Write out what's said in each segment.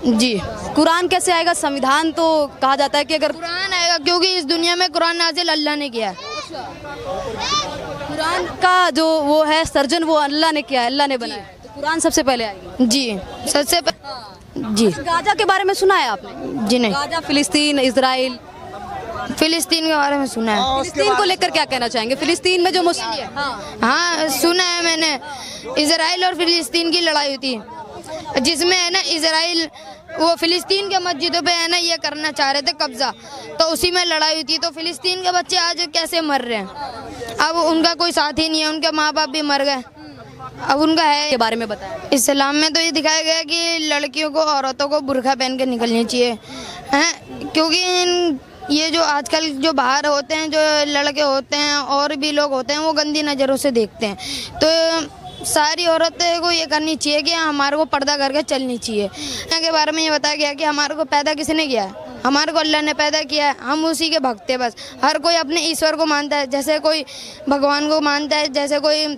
जी। कुरान कैसे आएगा? संविधान तो कहा जाता है कि अगर कुरान आएगा क्योंकि इस दुनिया में कुरान नाजिल अल्लाह ने किया है। कुरान का जो वो है सर्जन वो अल्लाह ने किया है, अल्लाह ने बनाया है। तो कुरान सबसे पहले आएगी। जी सबसे जी गाजा के बारे में सुना है आपने? जी नहीं, गाजा, फिलिस्तीन, इजराइल। फिलिस्तीन के बारे में सुना है। फिलिस्तीन को लेकर क्या कहना चाहेंगे? फिलिस्तीन में जो मुस्लिम हाँ सुना है मैंने, इजराइल और फिलिस्तीन की लड़ाई हुई थी जिसमें है ना इजराइल वो फिलिस्तीन के मस्जिदों पे है ना ये करना चाह रहे थे कब्जा, तो उसी में लड़ाई हुई थी। तो फिलिस्तीन के बच्चे आज कैसे मर रहे हैं, अब उनका कोई साथ ही नहीं है, उनके माँ बाप भी मर गए, अब उनका है। के बारे में बताएं। इस्लाम में तो ये दिखाया गया है कि लड़कियों को, औरतों को बुर्का पहन के निकलनी चाहिए हैं, क्योंकि ये जो आजकल जो बाहर होते हैं, जो लड़के होते हैं और भी लोग होते हैं, वो गंदी नज़रों से देखते हैं। तो सारी औरतें को ये करनी चाहिए कि हमारे को पर्दा करके चलनी चाहिए। के बारे में ये बताया गया कि हमारे को पैदा किसने किया है, हमारे को अल्लाह ने पैदा किया है, हम उसी के भक्त हैं बस। हर कोई अपने ईश्वर को मानता है, जैसे कोई भगवान को मानता है, जैसे कोई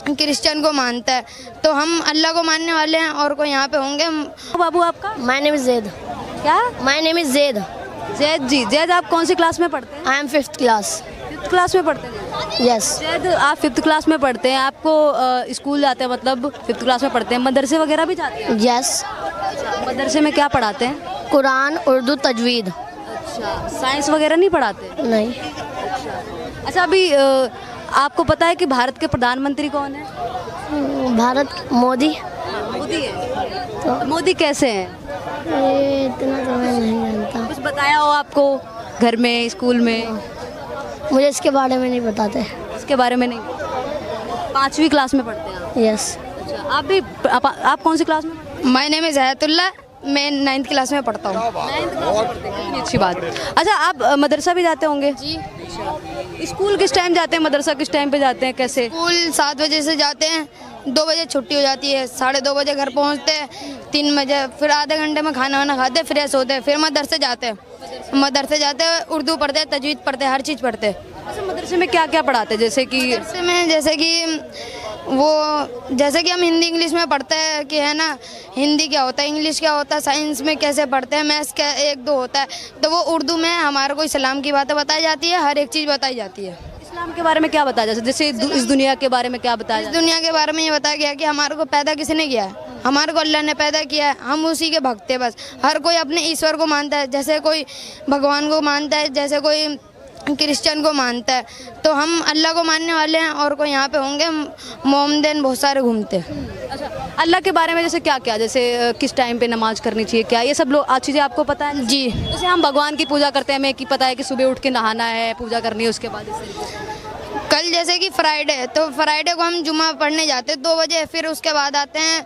क्रिश्चियन को मानता है, तो हम अल्लाह को मानने वाले हैं और कोई यहाँ पे होंगे। बाबू आपका? My name is Zaid. क्या? My name is Zaid. Zaid ji. Zaid आप कौन सी क्लास में पढ़ते हैं? I am 5th class. 5th class में पढ़ते हैं? यस। जैद आप 5th क्लास में पढ़ते हैं, आपको स्कूल जाते हैं, मतलब 5th क्लास में पढ़ते हैं, मदरसे वगैरह भी जाते हैं? यस। मदरसे में क्या पढ़ाते हैं? कुरान, उर्दू, तजवीद। अच्छा, साइंस वगैरह नहीं पढ़ाते? नहीं। अच्छा, अभी आपको पता है कि भारत के प्रधानमंत्री कौन है? भारत मोदी। मोदी है। तो मोदी कैसे हैं? ये इतना तो मैं नहीं जानता, कुछ बताया हो आपको घर में, स्कूल में? मुझे इसके बारे में नहीं बताते। इसके बारे में नहीं? 5वीं क्लास में पढ़ते हैं आप? यस। अच्छा, आप भी आप कौन सी क्लास में? माय नेम इज़ हयातुल्लाह, मैं 9th क्लास में पढ़ता हूँ। कितनी अच्छी बात। अच्छा, आप मदरसा भी जाते होंगे? जी। स्कूल किस टाइम जाते हैं, मदरसा किस टाइम पे जाते हैं, कैसे? स्कूल 7 बजे से जाते हैं, 2 बजे छुट्टी हो जाती है, 2:30 बजे घर पहुंचते हैं, 3 बजे फिर आधे घंटे में खाना वाना खाते हैं, फ्रेश होते हैं, फिर मदरसे जाते हैं। मदरसे जाते हैं, उर्दू पढ़ते हैं, तजवीद पढ़ते हैं, हर चीज़ पढ़ते हैं। अच्छा, मदरसे में क्या क्या पढ़ाते हैं? जैसे कि मदरसे में जैसे कि हम हिंदी इंग्लिश में पढ़ते हैं कि है ना, हिंदी क्या होता है, इंग्लिश क्या होता है, साइंस में कैसे पढ़ते हैं, मैथ्स क्या 1-2 होता है, तो वो उर्दू में हमारे को इस्लाम की बातें बताई जाती है, हर एक चीज़ बताई जाती है। इस्लाम के बारे में क्या बताया जाता है? जैसे इस दुनिया के बारे में क्या बताया इस जाता है? दुनिया के बारे में ये बताया गया कि हमारे को पैदा किसने किया है, हमारे को अल्लाह ने पैदा किया है, हम उसी के भक्त हैं बस। हर कोई अपने ईश्वर को मानता है, जैसे कोई भगवान को मानता है, जैसे कोई क्रिश्चियन को मानता है, तो हम अल्लाह को मानने वाले हैं और कोई यहाँ पे होंगे। मोमदेन बहुत सारे घूमते हैं। अच्छा, अल्लाह के बारे में जैसे क्या क्या, जैसे किस टाइम पे नमाज करनी चाहिए, क्या ये सब लोग आज चीज़ें आपको पता है? जी। जैसे हम भगवान की पूजा करते हैं, हमें कि पता है कि सुबह उठ के नहाना है, पूजा करनी है, उसके बाद इस तरीके से। कल जैसे कि फ्राइडे है, तो फ्राइडे को हम जुमा पढ़ने जाते हैं 2 बजे, फिर उसके बाद आते हैं,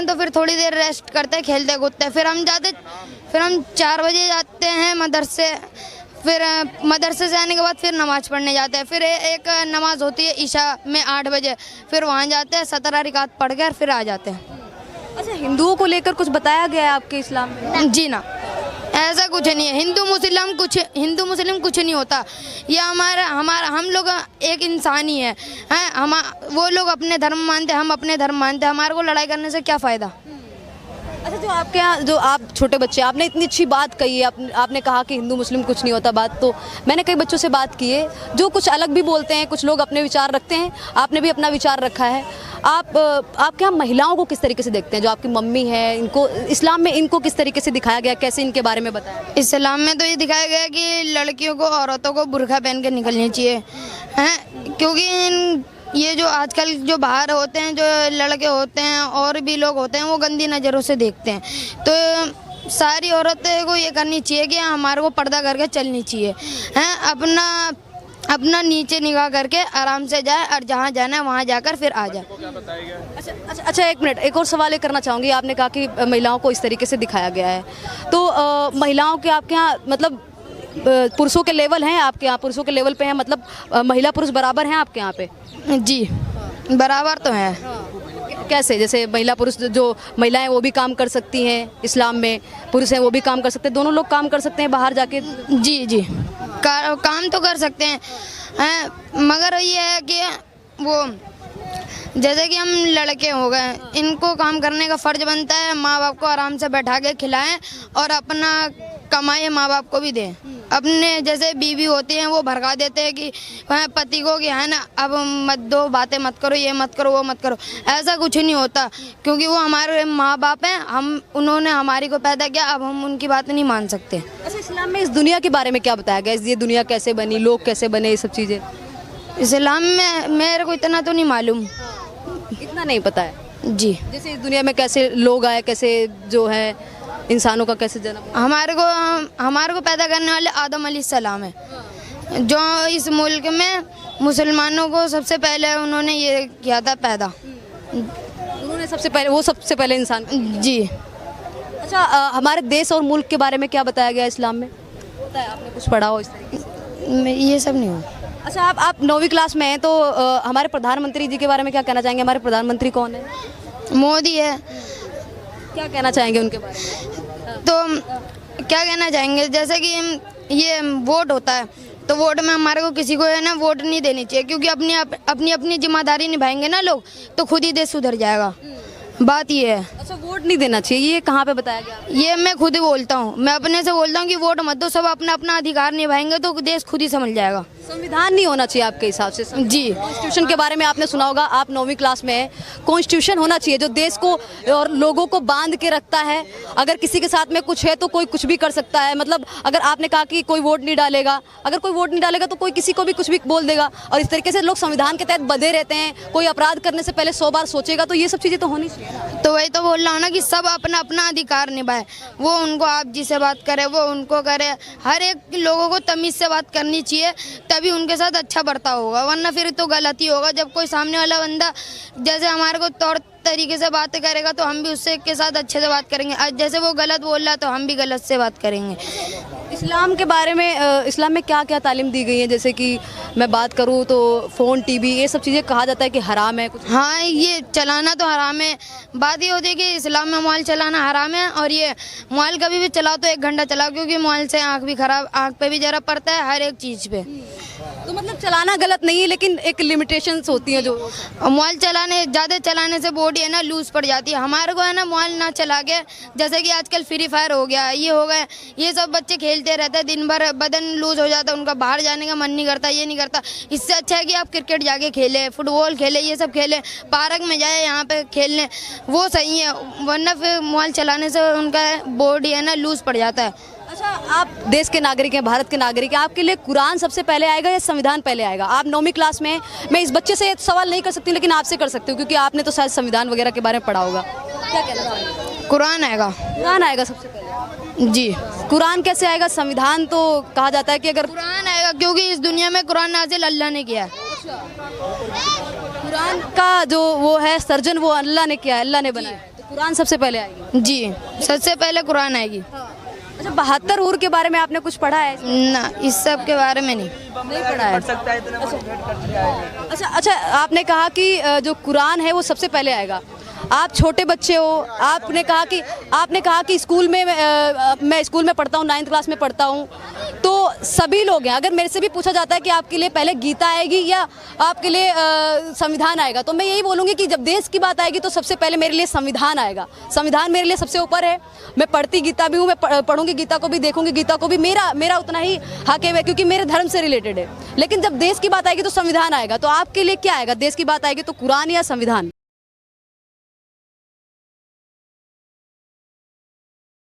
तो फिर थोड़ी देर रेस्ट करते हैं, खेलते कूदते हैं, फिर हम 4 बजे जाते हैं मदरसे, फिर मदरसे से आने के बाद फिर नमाज़ पढ़ने जाते हैं, फिर एक नमाज़ होती है ईशा में 8 बजे, फिर वहाँ जाते हैं, 17 रिकात पढ़ कर फिर आ जाते हैं। अच्छा, हिंदुओं को लेकर कुछ बताया गया है आपके इस्लाम में? जी ना, ऐसा कुछ नहीं है। हिंदू मुस्लिम कुछ नहीं होता, ये हम लोग एक इंसान ही है। हम वो लोग अपने धर्म मानते हैं, हम अपने धर्म मानते हैं, हमारे को लड़ाई करने से क्या फ़ायदा। अच्छा, जो आपके यहाँ जो आप छोटे बच्चे, आपने इतनी अच्छी बात कही है, आपने कहा कि हिंदू मुस्लिम कुछ नहीं होता। बात तो मैंने कई बच्चों से बात की है जो कुछ अलग भी बोलते हैं, कुछ लोग अपने विचार रखते हैं, आपने भी अपना विचार रखा है। आपके यहाँ महिलाओं को किस तरीके से देखते हैं? जो आपकी मम्मी है, इनको इस्लाम में इनको किस तरीके से दिखाया गया, कैसे इनके बारे में बताया? इस्लाम में तो ये दिखाया गया कि लड़कियों को, औरतों को बुर्का पहन के निकलनी चाहिए हैं, क्योंकि ये जो आजकल जो बाहर होते हैं, जो लड़के होते हैं और भी लोग होते हैं, वो गंदी नज़रों से देखते हैं। तो सारी औरतें को ये करनी चाहिए कि हमारे को पर्दा करके चलनी चाहिए हैं, अपना नीचे निगाह करके आराम से जाए और जहाँ जाना है वहाँ जाकर फिर आ जाए। अच्छा, 1 मिनट, एक और सवाल करना चाहूँगी। आपने कहा कि महिलाओं को इस तरीके से दिखाया गया है, तो महिलाओं के आपके यहाँ मतलब पुरुषों के लेवल हैं आपके यहाँ, पुरुषों के लेवल पे हैं, मतलब महिला पुरुष बराबर हैं आपके यहाँ पे? जी, बराबर तो है। कैसे? जैसे महिला पुरुष, जो महिलाएं वो भी काम कर सकती हैं इस्लाम में, पुरुष हैं वो भी काम कर सकते हैं, दोनों लोग काम कर सकते हैं बाहर जाके? जी, काम तो कर सकते हैं, मगर ये है कि वो जैसे कि हम लड़के हो गए, इनको काम करने का फर्ज बनता है, माँ बाप को आराम से बैठा के खिलाएं और अपना कमाए माँ बाप को भी दें। अपने जैसे बीवी होती हैं वो भड़का देते हैं कि वह पति को कि है ना अब मत दो, बातें मत करो, ये मत करो, वो मत करो। ऐसा कुछ नहीं होता, क्योंकि वो हमारे माँ बाप हैं, उन्होंने हमारी को पैदा किया, अब हम उनकी बात नहीं मान सकते। अच्छा, इस्लाम में इस दुनिया के बारे में क्या बताया गया, ये दुनिया कैसे बनी, लोग कैसे बने, ये सब चीज़ें? इस्लाम में मेरे को इतना तो नहीं मालूम, इतना नहीं पता है जी। जैसे इस दुनिया में कैसे लोग आए, कैसे जो है इंसानों का कैसे जन्म हुआ? हमारे को पैदा करने वाले आदम अलैहिस्सलाम है, जो इस मुल्क में मुसलमानों को सबसे पहले उन्होंने ये किया था पैदा। उन्होंने सबसे पहले इंसान जी। अच्छा, हमारे देश और मुल्क के बारे में क्या बताया गया इस्लाम में? पता है, आपने कुछ पढ़ा हो इस तरीके से? ये सब नहीं हुआ। अच्छा, आप 9वीं क्लास में हैं तो हमारे प्रधानमंत्री जी के बारे में क्या कहना चाहेंगे? हमारे प्रधानमंत्री कौन है? मोदी है। क्या कहना चाहेंगे उनके बारे में? तो क्या कहना चाहेंगे, जैसे कि ये वोट होता है तो वोट में हमारे को किसी को है ना वोट नहीं देनी चाहिए, क्योंकि अपनी जिम्मेदारी निभाएंगे ना लोग तो खुद ही देश सुधर जाएगा। बात ये है। अच्छा, वोट नहीं देना चाहिए, ये कहाँ पे बताया गया? ये मैं खुद ही बोलता हूँ, मैं अपने से बोलता हूँ कि वोट मत दो, सब अपना अपना अधिकार निभाएंगे तो देश खुद ही संभल जाएगा। संविधान नहीं होना चाहिए आपके हिसाब से? जी। कॉन्स्टिट्यूशन के बारे में आपने सुना होगा, आप 9वीं क्लास में हैं। कॉन्स्टिट्यूशन होना चाहिए जो देश को और लोगों को बांध के रखता है। अगर किसी के साथ में कुछ है तो कोई कुछ भी कर सकता है। मतलब अगर आपने कहा कि कोई वोट नहीं डालेगा, अगर कोई वोट नहीं डालेगा तो कोई किसी को भी कुछ भी बोल देगा, और इस तरीके से लोग संविधान के तहत बंधे रहते हैं। कोई अपराध करने से पहले 100 बार सोचेगा, तो ये सब चीज़ें तो होनी चाहिए। तो वही तो बोल रहा हूँ ना कि सब अपना अपना अधिकार निभाए। वो उनको आप जी से बात करे, वो उनको करे, हर एक लोगों को तमीज़ से बात करनी चाहिए, तभी उनके साथ अच्छा बर्ताव होगा, वरना फिर तो गलत ही होगा। जब कोई सामने वाला बंदा जैसे हमारे को तौर तरीके से बात करेगा तो हम भी उससे के साथ अच्छे से बात करेंगे, आज जैसे वो गलत बोल रहा है तो हम भी गलत से बात करेंगे। इस्लाम के बारे में इस्लाम में क्या क्या तालीम दी गई है? जैसे कि मैं बात करूँ तो फ़ोन, टीवी, ये सब चीज़ें कहा जाता है कि हराम है कुछ? हाँ, ये चलाना तो हराम है। बात ये होती है कि इस्लाम में मोबाइल चलाना हराम है, और ये मोबाइल कभी भी चलाओ तो 1 घंटा चलाओ, क्योंकि मोबाइल से आँख भी खराब, आँख पे भी जरा पड़ता है, हर एक चीज़ पे। तो मतलब चलाना गलत नहीं है, लेकिन एक लिमिटेशंस होती हैं जो मोबाइल ज़्यादा चलाने से बॉडी है ना लूज पड़ जाती है। हमारे को है ना मोबाइल ना चला के, जैसे कि आजकल फ्री फायर हो गया, ये हो गए, ये सब बच्चे खेलते रहते हैं दिन भर, बदन लूज हो जाता है उनका, बाहर जाने का मन नहीं करता, ये नहीं करता। इससे अच्छा है कि आप क्रिकेट जाके खेलें, फुटबॉल खेलें, ये सब खेलें, पार्क में जाए, यहाँ पे खेलने, वो सही है। वरना फिर मोबाइल चलाने से उनका बॉडी है ना लूज पड़ जाता है। अच्छा, आप देश के नागरिक हैं, भारत के नागरिक हैं, आपके लिए कुरान सबसे पहले आएगा या संविधान पहले आएगा? आप 9वीं क्लास में हैं। मैं इस बच्चे से सवाल नहीं कर सकती, लेकिन आपसे कर सकती हूँ, क्योंकि आपने तो शायद संविधान वगैरह के बारे में पढ़ा होगा। क्या कहना चाहेंगे? कुरान आएगा। कुरान आएगा सबसे पहले? जी। कुरान कैसे आएगा? संविधान तो कहा जाता है कि अगर कुरान आएगा, क्योंकि इस दुनिया में कुरान नाज़िल अल्लाह ने किया है। कुरान का जो वो है सर्जन, वो अल्लाह ने किया है, अल्लाह ने बनाया है, तो कुरान सबसे पहले आएगी। जी, सबसे पहले कुरान आएगी। अच्छा, 72 हूर के बारे में आपने कुछ पढ़ा है? ना, इस सब के बारे में नहीं पढ़ा है। अच्छा, आपने कहा कि जो कुरान है वो सबसे पहले आएगा। आप छोटे बच्चे हो, आपने कहा कि स्कूल में मैं स्कूल में पढ़ता हूँ, 9th क्लास में पढ़ता हूँ, तो सभी लोग हैं। अगर मेरे से भी पूछा जाता है कि आपके लिए पहले गीता आएगी या आपके लिए संविधान आएगा, तो मैं यही बोलूँगी कि जब देश की बात आएगी तो सबसे पहले मेरे लिए संविधान आएगा। संविधान मेरे लिए सबसे ऊपर है। मैं पढ़ती गीता भी हूँ, मैं पढ़ूंगी गीता को भी, देखूंगी गीता को भी, मेरा उतना ही हक है, क्योंकि मेरे धर्म से रिलेटेड है। लेकिन जब देश की बात आएगी तो संविधान आएगा। तो आपके लिए क्या आएगा? देश की बात आएगी तो कुरान या संविधान?